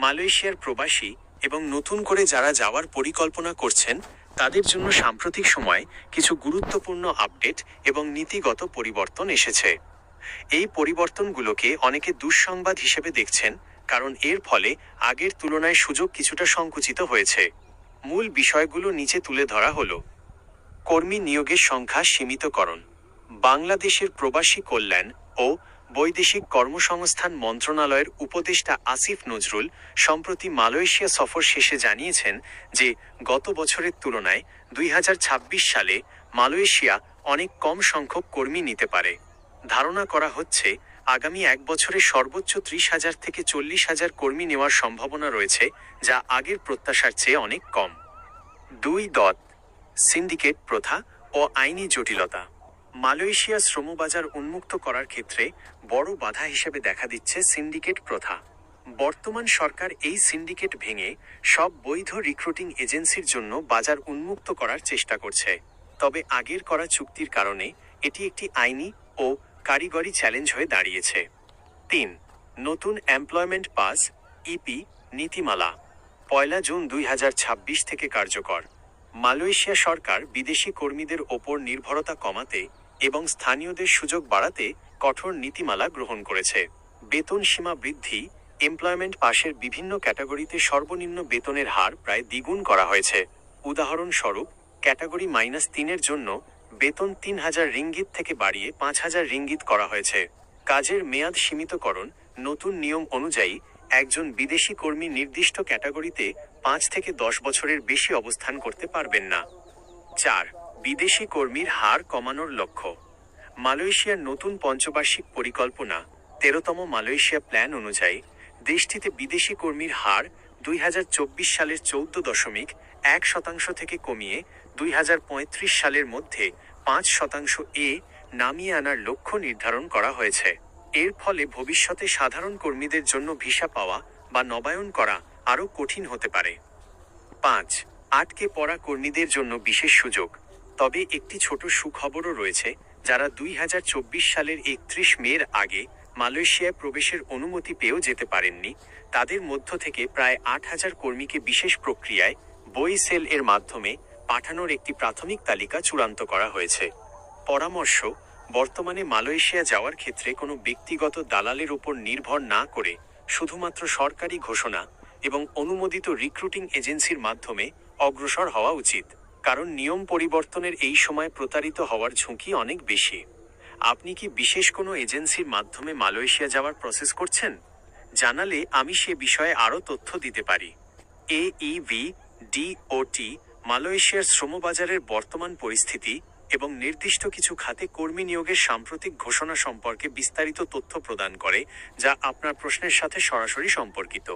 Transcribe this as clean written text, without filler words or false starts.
মালয়েশিয়ার প্রবাসী এবং নতুন করে যারা যাওয়ার পরিকল্পনা করছেন তাদের জন্য সাম্প্রতিক সময়ে কিছু গুরুত্বপূর্ণ আপডেট এবং নীতিগত পরিবর্তন এসেছে। এই পরিবর্তনগুলোকে অনেকে দুঃসংবাদ হিসেবে দেখছেন, কারণ এর ফলে আগের তুলনায় সুযোগ কিছুটা সংকুচিত হয়েছে। মূল বিষয়গুলো নিচে তুলে ধরা হলো। কর্মী নিয়োগের সংখ্যা সীমিতকরণ। বাংলাদেশের প্রবাসী কল্যাণ ও বৈদেশিক কর্মসংস্থান মন্ত্রণালয়ের উপদেষ্টা আসিফ নজরুল সম্প্রতি মালয়েশিয়া সফর শেষে জানিয়েছেন যে গত বছরের তুলনায় 2026 সালে মালয়েশিয়া অনেক কম সংখ্যক কর্মী নিতে পারে। ধারণা করা হচ্ছে আগামী এক বছরে সর্বোচ্চ 30,000 থেকে 40,000 কর্মী নেওয়ার সম্ভাবনা রয়েছে, যা আগের প্রত্যাশার চেয়ে অনেক কম। 2. সিন্ডিকেট প্রথা ও আইনি জটিলতা। মালয়েশিয়া শ্রমবাজার উন্মুক্ত করার ক্ষেত্রে বড় বাধা হিসেবে দেখা দিচ্ছে সিন্ডিকেট প্রথা। বর্তমান সরকার এই সিন্ডিকেট ভেঙে সব বৈধ রিক্রুটিং এজেন্সির জন্য বাজার উন্মুক্ত করার চেষ্টা করছে। তবে আগের করা চুক্তির কারণে এটি একটি আইনি ও কারিগরি চ্যালেঞ্জ হয়ে দাঁড়িয়েছে। 3. নতুন এমপ্লয়মেন্ট পাস ইপি নীতিমালা 1 জুন 2026 থেকে কার্যকর। মালয়েশিয়া সরকার বিদেশি কর্মীদের ওপর নির্ভরতা কমাতে এবং স্থানীয়দের সুযোগ বাড়াতে কঠোর নীতিমালা গ্রহণ করেছে। বেতন সীমা বৃদ্ধি। এমপ্লয়মেন্ট পাসের বিভিন্ন ক্যাটাগরিতে সর্বনিম্ন বেতনের হার প্রায় দ্বিগুণ করা হয়েছে। উদাহরণস্বরূপ, ক্যাটাগরি -3 জন্য বেতন 3,000 রিঙ্গিত থেকে বাড়িয়ে 5,000 রিঙ্গিত করা হয়েছে। কাজের মেয়াদ সীমিতকরণ। নতুন নিয়ম অনুযায়ী একজন বিদেশি কর্মী নির্দিষ্ট ক্যাটাগরিতে 5 থেকে 10 বছরের বেশি অবস্থান করতে পারবেন না। 4. বিদেশি কর্মীর হার কমানোর লক্ষ্য। মালয়েশিয়ার নতুন পঞ্চবার্ষিক পরিকল্পনা 13তম মালয়েশিয়া প্ল্যান অনুযায়ী দেশটিতে বিদেশি কর্মীর হার 2024 সালের 14.1% থেকে কমিয়ে 2035 সালের মধ্যে 5% নামিয়ে আনার লক্ষ্য নির্ধারণ করা হয়েছে। এর ফলে ভবিষ্যতে সাধারণ কর্মীদের জন্য ভিসা পাওয়া বা নবায়ন করা আরও কঠিন হতে পারে। 5. আটকে পড়া কর্মীদের জন্য বিশেষ সুযোগ। তবে একটি ছোট সুখবরও রয়েছে। যারা 2024 সালের 31 মের আগে মালয়েশিয়ায় প্রবেশের অনুমতি পেয়েও যেতে পারেননি, তাদের মধ্য থেকে প্রায় 8,000 কর্মীকে বিশেষ প্রক্রিয়ায় বই-সেল এর মাধ্যমে পাঠানোর একটি প্রাথমিক তালিকা চূড়ান্ত করা হয়েছে। পরামর্শ: বর্তমানে মালয়েশিয়া যাওয়ার ক্ষেত্রে কোনো ব্যক্তিগত দালালের উপর নির্ভর না করে শুধুমাত্র সরকারি ঘোষণা এবং অনুমোদিত রিক্রুটিং এজেন্সির মাধ্যমে অগ্রসর হওয়া উচিত, কারণ নিয়ম পরিবর্তনের এই সময় প্রতারিত হওয়ার ঝুঁকি অনেক বেশি। আপনি কি বিশেষ কোনো এজেন্সির মাধ্যমে মালয়েশিয়া যাওয়ার প্রসেস করছেন? জানালে আমি সে বিষয়ে আরও তথ্য দিতে পারি। AEVDOT মালয়েশিয়ার শ্রমবাজারের বর্তমান পরিস্থিতি এবং নির্দিষ্ট কিছু খাতে কর্মী নিয়োগের সাম্প্রতিক ঘোষণা সম্পর্কে বিস্তারিত তথ্য প্রদান করে, যা আপনার প্রশ্নের সাথে সরাসরি সম্পর্কিত।